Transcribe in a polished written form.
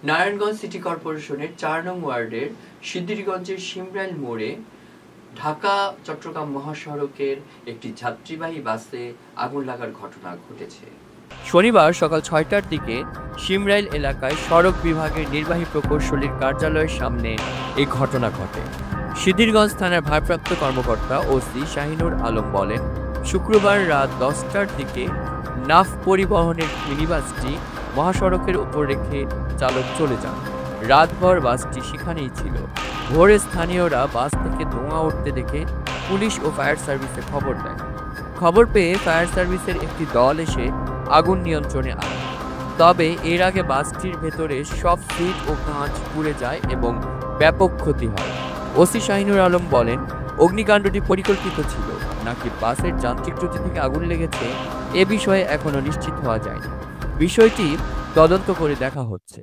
Narayanganj city কর্পোরেশনের ৪ নং ওয়ার্ডের সিদ্ধিরগঞ্জের শিমরাইল মোড়ে ঢাকা চট্টগ্রাম মহাসড়কের একটি যাত্রীবাহী বাসে আগুন লাগার ঘটনা ঘটেছে। শনিবার সকাল ৬টার দিকে শিমরাইল এলাকায় সড়ক বিভাগের নির্বাহী প্রকৌশলীর কার্যালয়ের সামনে এই ঘটনা ঘটে। সিদ্ধিরগঞ্জ থানার ভারপ্রাপ্ত কর্মকর্তা ওসি শাহিনুর আলম বলেন, শুক্রবার রাত 10টার দিকে নাফ পরিবহনের মিনিবাসটি মহাসড়কের উপর রেখে চালক চলে যান। রাতভর বাসটি সেখানেই ছিল। ভোরে স্থানীয়রা বাস থেকে ধোঁয়া উঠতে দেখে পুলিশ ও ফায়ার সার্ভিসে খবর দেয়। খবর পেয়ে ফায়ার সার্ভিসের একটি দল এসে আগুন নিয়ন্ত্রণে আনে। তবে এর আগে বাসটির ভেতরে সব সিট ও কাঁচ পুড়ে যায় এবং ব্যাপক ক্ষতি হয়। ওসি শাহিনুর আলম বলেন, অগ্নিকাণ্ডটি পরিকল্পিত ছিল নাকি বাসের যান্ত্রিক ত্রুটি থেকে আগুন লেগেছে এ বিষয়ে এখনো নিশ্চিত হওয়া যায়নি। বিষয়টি তদন্ত করে দেখা হচ্ছে।